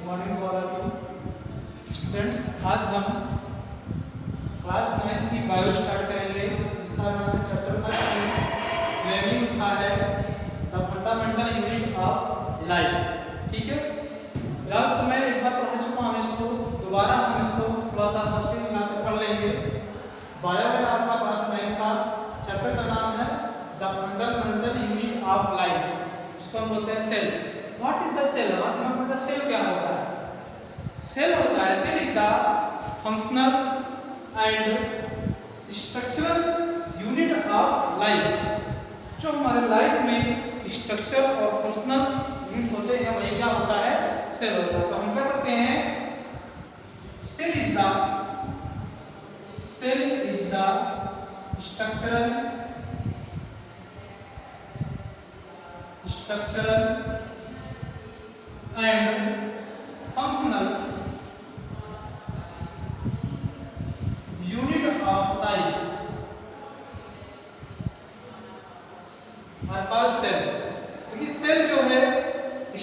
Morning to all of you students. आज हम class 9 की बायो स्टार्ट करेंगे। इसका नाम है चैप्टर फर्स्ट में वैल्यू उसका है the fundamental unit of life. ठीक है, फिलहाल तो मैं एक बार पढ़ा चुका हूँ इसको, दोबारा हम इसको थोड़ा सा सबसे यहाँ से पढ़ लेंगे। बायो है आपका क्लास 9 का, चैप्टर का नाम है the fundamental unit of life, इसको हम बोलते हैं cell. What is the cell? मतलब सेल क्या होता है? सेल होता है, cell is the functional and structural unit of life. जो हमारे लाइफ में स्ट्रक्चर और फंक्शनल यूनिट होते हैं वही क्या होता है? सेल होता है। तो हम कह सकते हैं cell is the structural and functional unit of life are called cell। देखिए सेल जो है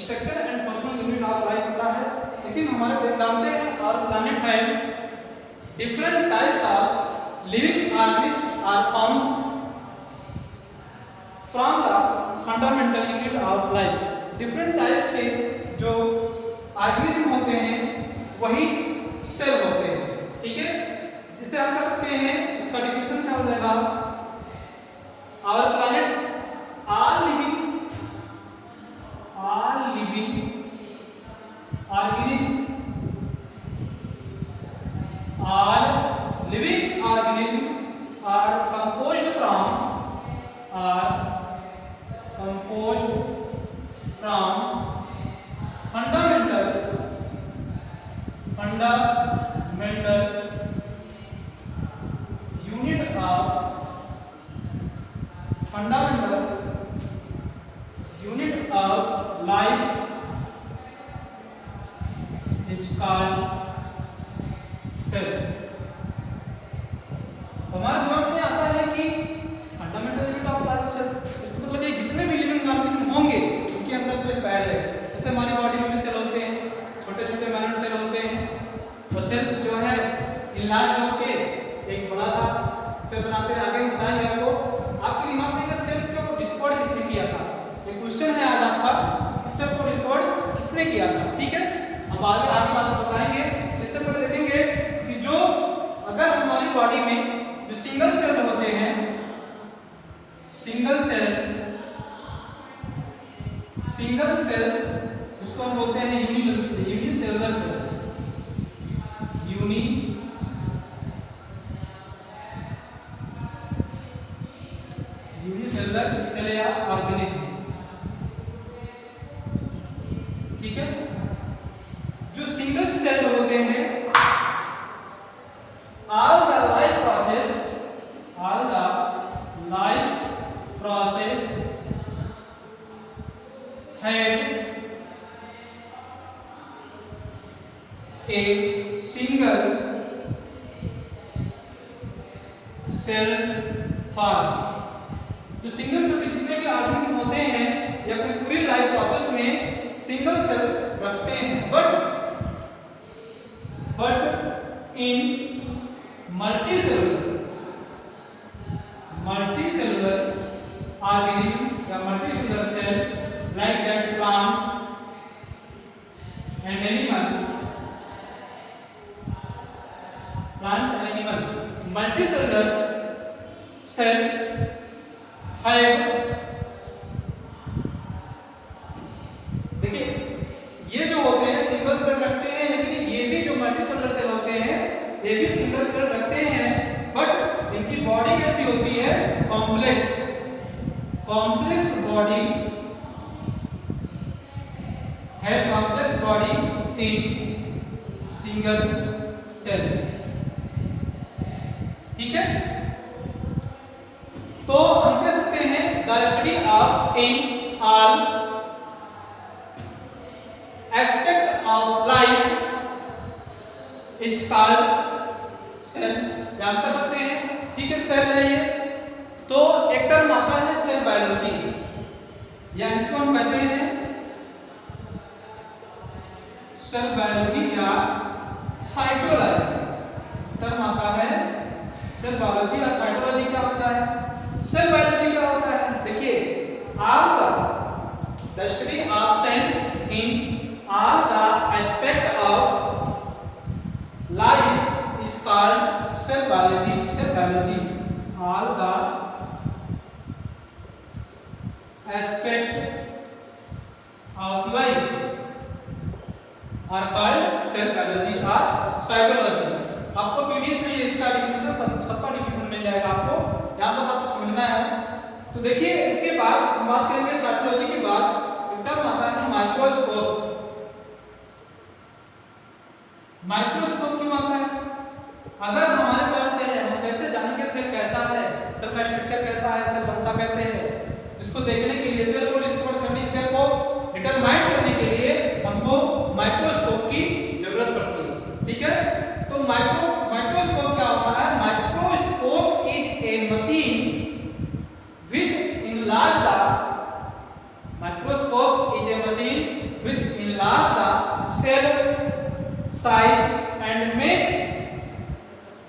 structure and functional unit of life होता है, लेकिन हमारे जानते हैं और प्लैनेट है different types of living organism are found from the fundamental unit of life. Different types के जो ऑर्गेनिज्म होते हैं वही सेल होते हैं। ठीक है, जिसे हम कह सकते हैं, इसका डिफिनेशन क्या हो जाएगा? Our planet all living organism are composed from fundamental unit of life is called cell। हमारे दिमाग में आता है कि fundamental unit of life cell, इसका मतलब ये जितने भी लिविंग ऑर्गेनिज्म होंगे उनके अंदर सेल पाया जाए। जैसे हमारी बॉडी में भी सेल होते हैं, छोटे छोटे माइनर सेल होते हैं, और सेल जो है इनलार्ज होके एक बड़ा सा सेल बनाते हैं। आगे बताएंगे आपको। आपके दिमाग में सेल को डिस्कवर किसने किया था? ये क्वेश्चन है आज आपका, सेल को डिस्कवर किसने किया था? ठीक है, अब आगे बात बताएंगे। इससे पहले देखेंगे कि जो अगर हमारी बॉडी में जो सिंगल सेल होते हैं, सिंगल सेल उसको हम बोलते हैं यूनिसेलुलर सेल। यूनिसेलुलर सेल या ऑर्गेनिज्म। ठीक है, जो सिंगल सेल होते हैं all the life process have a single cell form। जो सिंगल सेल के जितने भी ऑर्गेनिज्म होते हैं या अपनी पूरी लाइफ प्रोसेस में सिंगल सेल रखते हैं, बट इन मल्टीसेलुलर ऑर्गेनिज्म या multicellular cell like that plant and animal, plants and animal, multicellular cell have, देखिए ये जो होते हैं सिंगल सेल रखते हैं, लेकिन ये भी जो मल्टीसेलुलर सेल होते हैं ये भी सिंगल सेल रखते हैं, बट इनकी बॉडी कैसी होती है? कॉम्प्लेक्स बॉडी है, complex body in single cell. ठीक है, तो हम कह सकते हैं the study of in all aspect of life is called cell. याद कर सकते हैं। ठीक है, सेल है ये। तो एक टर्म आता है सेल बायोलॉजी, या इसको हम कहते हैं सेल बायोलॉजी या साइटोलॉजी टर्म आता है। सेल बायोलॉजी या साइटोलॉजी क्या होता है? सेल बायोलॉजी क्या होता है? देखिए, all the study of cell in all the aspect of life is called cell biology. Cell biology, all the aspect of life are called cell biology or cytology। आपको PDF में इसका definition सबका definition मिल जाएगा आपको, यहाँ बस आपको समझना है। तो देखिए, इसके बाद हम बात करेंगे साइटोलॉजी के बाद एक टर्म आता है माइक्रोस्कोप। माइक्रोस्कोप क्यों आता है? अगर हमारे पास सेल है, हम कैसे जानेंगे सेल कैसा है, सेल का स्ट्रक्चर कैसा है, सेल बनता कैसे है, जिसको देखने के लिए, सेल को डिस्कवर करने, सेल को डिटरमाइन करने के लिए हमको माइक्रोस्कोप की जरूरत पड़ती है। ठीक है, तो माइक्रोस्कोप क्या होता है? Microscope is a machine which enlarge the microscope is a machine which enlarge the cell size and make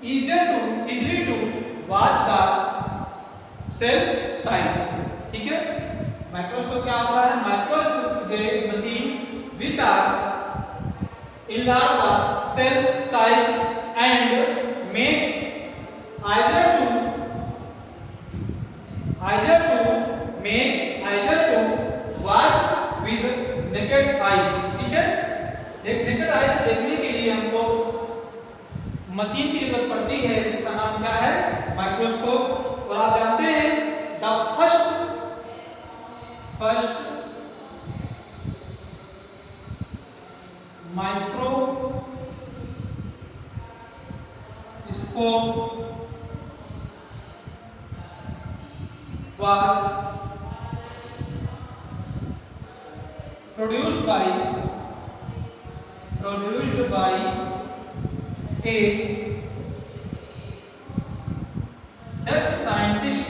easily to watch the cell size। ठीक है, माइक्रोस्कोप क्या होता है? Microscope is a machine which are enlarge the cell size and make easier to watch with naked eye। ठीक है, एक naked eye से देखने के लिए हमको मशीन की जरूरत पड़ती है, जिसका नाम क्या है? माइक्रोस्कोप। और आप जानते हैं the first microscope was produced by a Dutch scientist।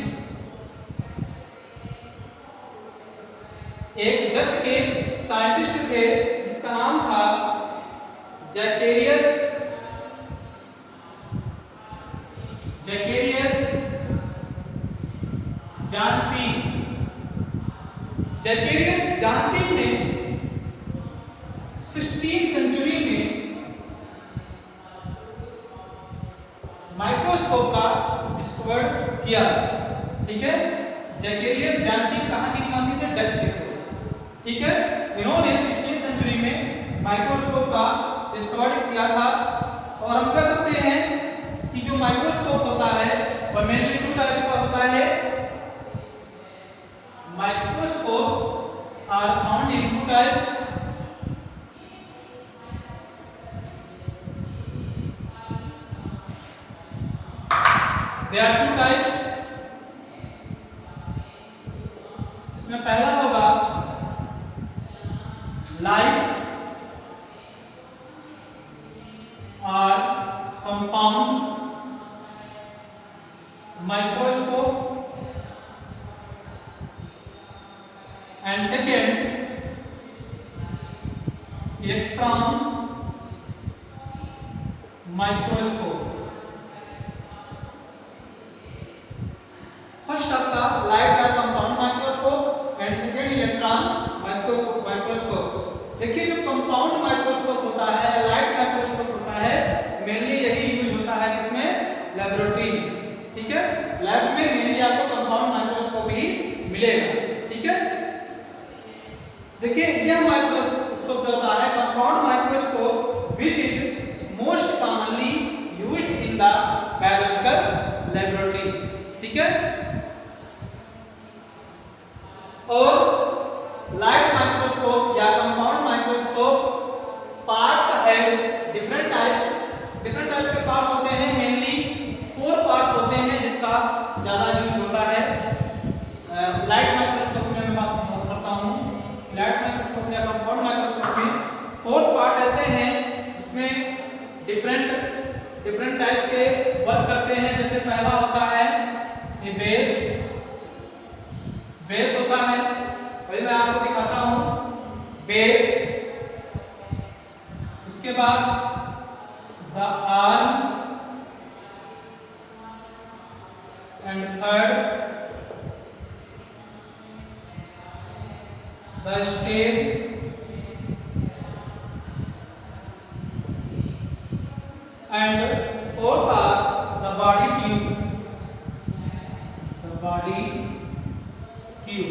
एक डच के साइंटिस्ट थे जिसका नाम था जैकेरियस जानसीन। जैकेरियस जानसीन ने 16वीं सेंचुरी में माइक्रोस्कोप का डिस्कवर किया। ठीक है, जैकेरियस जानसीन कहाँ के निवासी थे? डच के थे। ठीक है, इन्होंने 16वीं सेंचुरी में माइक्रोस्कोप का डिस्कवर किया था। और हम कह सकते हैं कि जो माइक्रोस्कोप होता है वह मेनली 2 टाइप्स का होता है। Microscopes are found in 2 types। There are 2 types। इसमें पहला होगा लाइट और compound microscope, and second electron microscope। First आपका लाइट या compound microscope and second electron microscope. देखिए, जो कंपाउंड माइक्रोस्कोप होता है, लाइट माइक्रोस्कोप होता है, मेनली यही यूज होता है किसमें? लेबोरेटरी में। ठीक है, लैब में मेनली आपको कंपाउंड माइक्रोस्कोप ही मिलेगा। ठीक है, देखिए, यह माइक्रोस्कोप जो होता है compound microscope which is most commonly used in the biological laboratory. ठीक है, और लाइट माइक्रोस्कोप या कंपाउंड माइक्रोस्कोप पार्ट्स है डिफरेंट टाइप्स के पार्ट्स होते हैं। मेनली 4 पार्ट्स होते हैं जिसका ज्यादा यूज होता है। लाइट माइक्रोस्कोप में मैं बात करता हूँ। लाइट माइक्रोस्कोप या कंपाउंड माइक्रोस्कोप में 4 पार्ट ऐसे हैं जिसमें डिफरेंट टाइप्स के वर्क करते हैं। जैसे पहला होता है ये बेस होता है, वही मैं आपको दिखाता हूँ। बेस उसके बाद the arm and third the stage and fourth are the body tube, the body tube.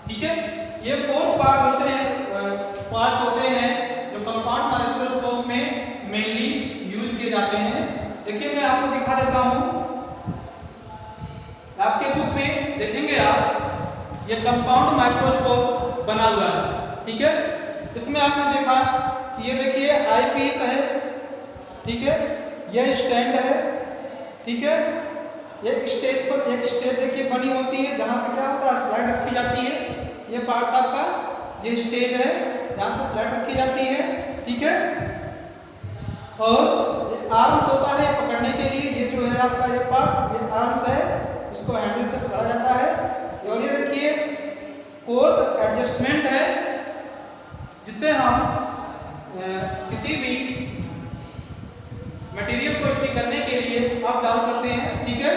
ठीक है, ये फोर्थ पार्ट पार्ट्स होते हैं जो कंपाउंड माइक्रोस्कोप में मेनली यूज किए जाते हैं। देखिए मैं आपको दिखा देता हूं, आपके बुक में देखेंगे आप, ये कंपाउंड माइक्रोस्कोप बना हुआ है। ठीक है, इसमें आपने देखा कि ये देखिए आई पीस है, ठीक है, ये स्टैंड है, ठीक है, ये स्टेज पर एक स्टेज देखिए बनी होती है जहां पे क्या होता है, स्लाइड रखी जाती है। ये पार्ट आपका ये स्टेज है जहां पे स्लाइड रखी जाती है। ठीक है, और ये आर्म्स होता है पकड़ने के लिए, ये जो है आपका ये पार्ट्स, ये आर्म्स है, इसको हैंडल से पकड़ा जाता है। और ये देखिए कोर्स एडजस्टमेंट है, जिससे हम किसी भी मटेरियल को स्टिक करने के लिए अप डाउन करते हैं। ठीक है,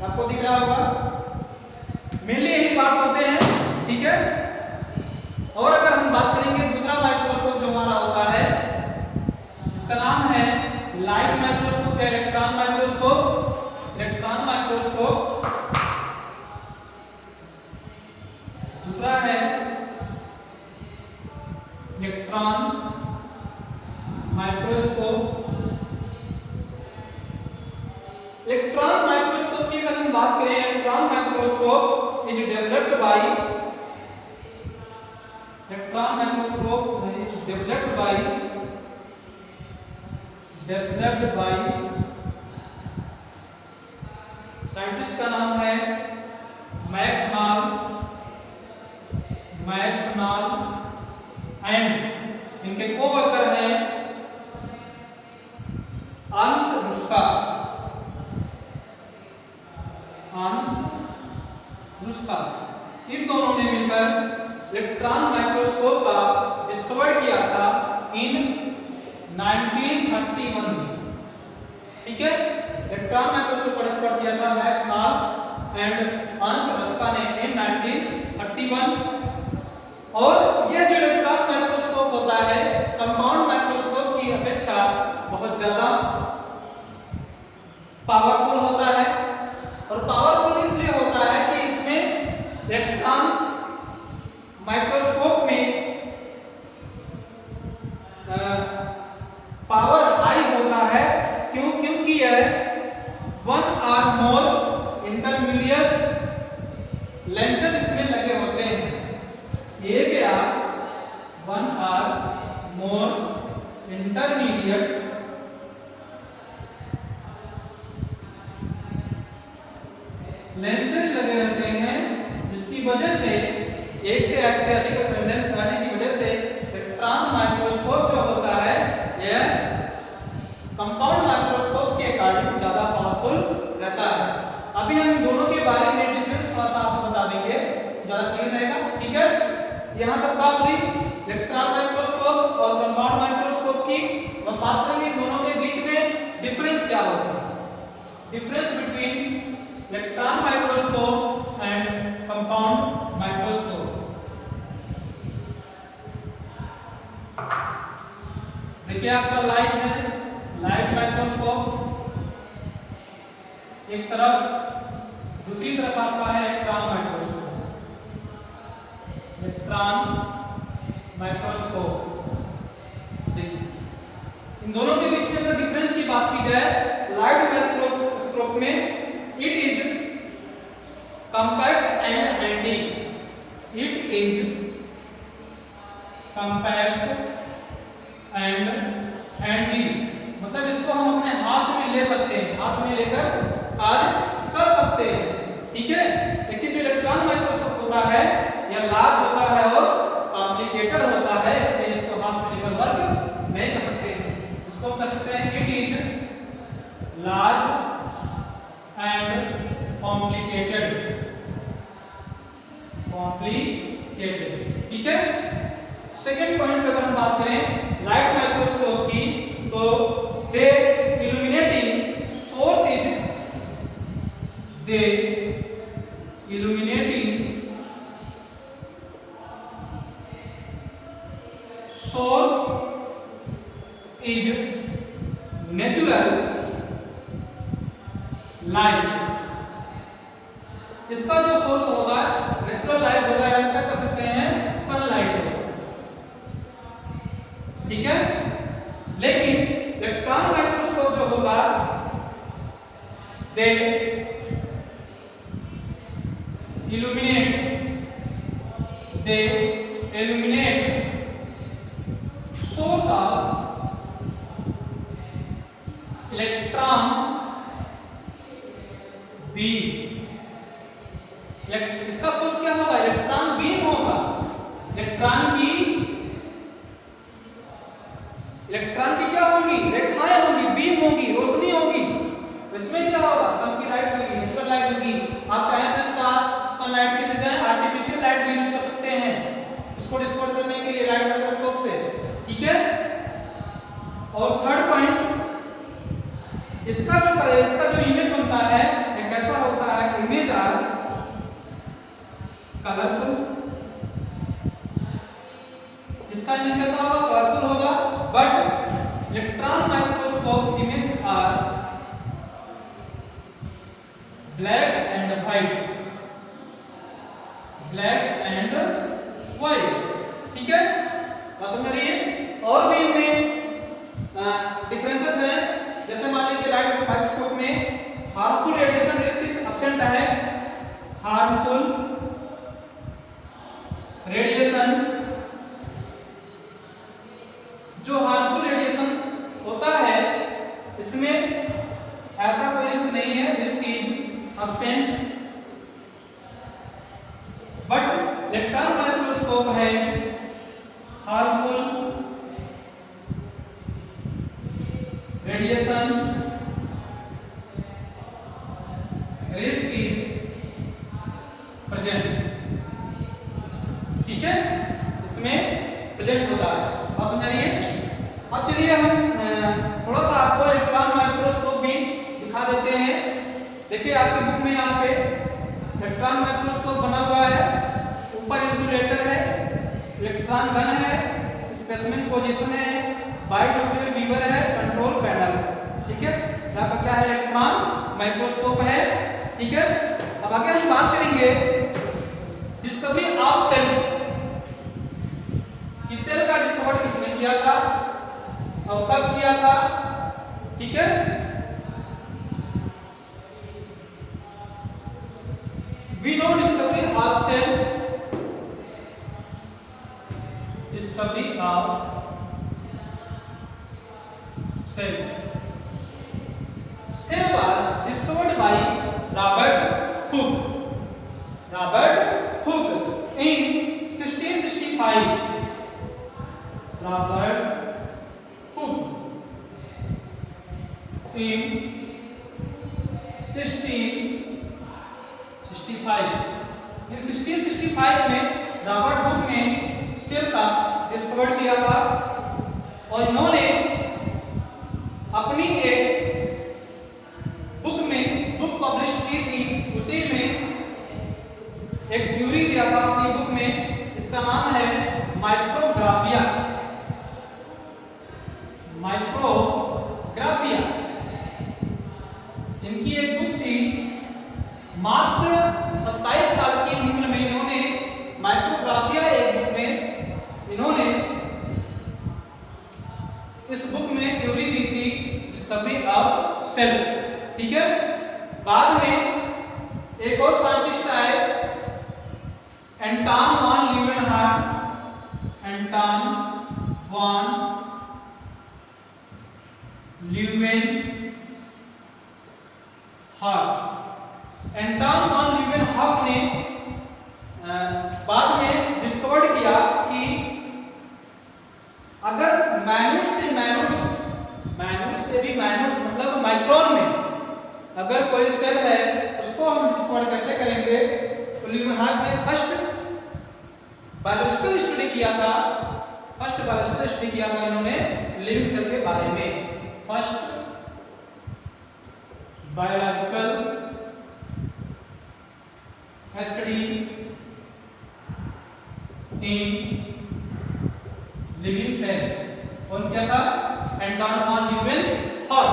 आपको दिख रहा होगा, मेनली यही पार्ट्स होते हैं। ठीक है, और अगर हम बात करेंगे दूसरा माइक्रोस्कोप जो हमारा होता है, इसका नाम है लाइट माइक्रोस्कोप या इलेक्ट्रॉन माइक्रोस्कोप। इलेक्ट्रॉन माइक्रोस्कोप दूसरा है इलेक्ट्रॉन माइक्रोस्कोप। इलेक्ट्रॉन माइक्रोस्कोप की अगर हम बात करें, electron microscope is developed by, electron microscope is developed by scientist का नाम है मैक्स नॉल एंड इनके कोवर्कर हैं रुस्का। इन दोनों ने मिलकर इलेक्ट्रॉन माइक्रोस्कोप का डिस्कवर किया था इन 1931 में। ठीक है, इलेक्ट्रॉन माइक्रोस्कोप का डिस्कवर किया था मैक्स नॉल एंड हंस रस्का ने इन 1931। और यह जो इलेक्ट्रॉन माइक्रोस्कोप होता है कंपाउंड माइक्रोस्कोप की अपेक्षा बहुत ज्यादा पावरफुल होता है। और पावरफुल इसलिए होता है कि इसमें इलेक्ट्रॉन माइक्रोस्कोप में पावर हाई होता है। क्योंकि यह 1 or more इंटरमीडिएट लेंसेज इसमें लगे होते हैं। एक या 1 or more इंटरमीडिएट लेंसेज लगे रहते हैं, जिसकी वजह से एक से अधिक लेंस लगाने की वजह से इलेक्ट्रॉन माइक्रोस्कोप जो होता है यह कंपाउंड माइक्रोस्कोप के अकॉर्डिंग ज्यादा पावरफुल रहता है। अभी हम इन दोनों के बारे में डिफरेंस थोड़ा सा आपको बता देंगे, ज्यादा क्लियर रहेगा। ठीक है, यहाँ तक बात हुई इलेक्ट्रॉन माइक्रोस्कोप और कंपाउंड माइक्रोस्कोप की। और बात करेंगे इन दोनों के बीच में डिफरेंस क्या होता है। Difference between electron microscope and compound microscope. देखिए आपका लाइट है, लाइट माइक्रोस्कोप एक तरफ, दूसरी तरफ आपका है इलेक्ट्रॉन माइक्रोस्कोप। इलेक्ट्रॉन माइक्रोस्कोप देखिए इन दोनों के बीच में अगर डिफरेंस की बात की जाए, लाइट माइक्रोस्कोप में it is compact and handy, it is compact and handy, मतलब इसको हम अपने हाथ में ले सकते हैं, हाथ में लेकर कार्य कर सकते हैं। ठीक है, लेकिन जो इलेक्ट्रॉन माइक्रोस्कोप होता है यह लार्ज होता है और कॉम्प्लिकेटेड होता है, इसलिए इसको हाथ में लेकर वर्क नहीं कर सकते हैं। इसको हम कह सकते हैं it is large and complicated. ठीक है, सेकेंड पॉइंट पे अगर हम बात करें लाइट माइक्रोस्कोप की, तो दे illuminating source is natural light। इसका जो सोर्स होगा नेचुरल लाइट होगा, या क्या कह सकते हैं सनलाइट होगा, ठीक है। लेकिन इलेक्ट्रॉन माइक्रोस्कोप जो होगा दे illuminate source of electron beam। इसका सोर्स क्या होगा? इलेक्ट्रॉन बीम होगा। इलेक्ट्रॉन की क्या होंगी? रेखाएं होंगी, बीम होगी, रोशनी होगी। इसमें क्या होगा? सन की लाइट होगी, नेचुरल लाइट होगी। आप चाहे तो इसका सनलाइट की जगह आर्टिफिशियल लाइट भी यूज कर सकते हैं इसको डिस्कवर करने के लिए लाइट माइक्रोस्कोप से, ठीक है। और थर्ड पॉइंट, इसका जो इमेज बनता है एक ऐसा होता है, इमेज आर कलरफुल। इसका इमेज कैसा होगा? कलरफुल होगा। But electron microscope image are black and white, ठीक है। बात समझ रही है? और भी इनमें डिफरेंसेस हैं। जैसे मान लीजिए लाइट माइक्रोस्कोप में हार्मफुल रेडिएशन रिस्क एब्सेंट है। हार्मफुल रेडिएशन, जो हार्मफुल रेडिएशन होता है इसमें ऐसा कोई रिस्क नहीं है, risk is absent. But electron microscope है harmful radiation risk is present, ठीक है। इसमें प्रेजेंट होता है। आप समझ रही है? अब चलिए हम थोड़ा सा आपको इलेक्ट्रॉन माइक्रोस्कोप भी दिखा देते हैं। देखिए आपकी बुक में यहाँ पे इलेक्ट्रॉन माइक्रोस्कोप बना हुआ है, ऊपर इंसुलेटर है, इलेक्ट्रॉन गन है, स्पेसिमेन पोजीशन है, बाइनोकुलर बीवर है, कंट्रोल पैनल है, ठीक है। यहाँ पर क्या है? इलेक्ट्रॉन माइक्रोस्कोप है, ठीक है। अब आगे हम बात करेंगे डिस्कवरी ऑफ सेल कि सेल का डिस्कवर किसने किया था और कब किया था, ठीक है। We know discovery of cell, discovery of cell. Cell was discovered by Robert Hooke. Robert Hooke in 1665. Robert Hooke in 1665 में रॉबर्ट हुक ने सेल का डिस्कवर किया था और इन्होंने अपनी एक बुक पब्लिश की थी। उसी में एक थ्योरी दिया था अपनी बुक में, इसका नाम है माइक्रोग्राफिया। इनकी एक बुक थी, मात्र 27 साल की उम्र में इन्होंने माइक्रोग्राफिया एक बुक में इन्होंने इस बुक में थ्योरी दी थी डिस्कवरी ऑफ सेल, ठीक है। बाद में एक और साइंटिस्ट आए, एंटन वॉन ल्यूवेनहॉक। एंटन वॉन ल्यूवेनहॉक ने बाद में डिस्कवर किया कि अगर माइन्यूट से भी माइन्यूट मतलब माइक्रोन में अगर कोई सेल है उसको हम डिस्कवर कैसे करेंगे, तो ल्यूवेनहॉक ने फर्स्ट बायोलॉजिकल स्टडी किया था फर्स्ट बायोलॉजिकल स्टडी किया था इन्होंने लिविंग सेल के बारे में। First biological study in living cell कौन किया था? Anton von Leeuwenhoek.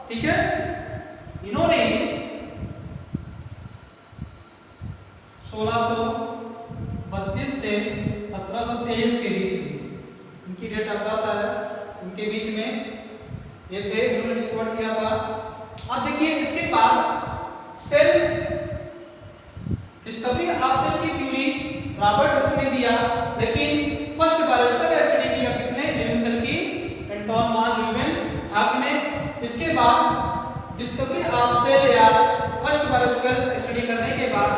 ठीक है, इन्होंने 1632 से 1723 के बीच में, उनकी डेट ऑफ बर्थ है, उनके बीच में ये थे, इन्होंने डिस्कवर किया था। अब देखिए इसके बाद सेल डिस्कवरी ऑफ सेल की थ्योरी रॉबर्ट हुक ने दिया, लेकिन फर्स्ट बायोलॉजिकल स्टडी किया किसने? लिविंग सेल की एंटोन वॉन ल्यूवेनहॉर्न ने। इसके बाद डिस्कवरी ऑफ सेल या फर्स्ट बायोलॉजिकल स्टडी करने के बाद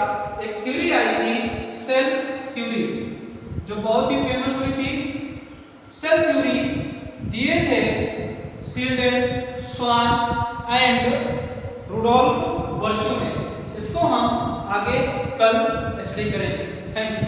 एक थ्योरी आई थी, सेल थ्योरी, जो बहुत ही फेमस हुई थी। सेल थ्योरी दिए थे शिल्डेन, स्वान एंड रुडोल्फ वर्चू ने। इसको हम आगे कल स्टडी करेंगे। Thank you.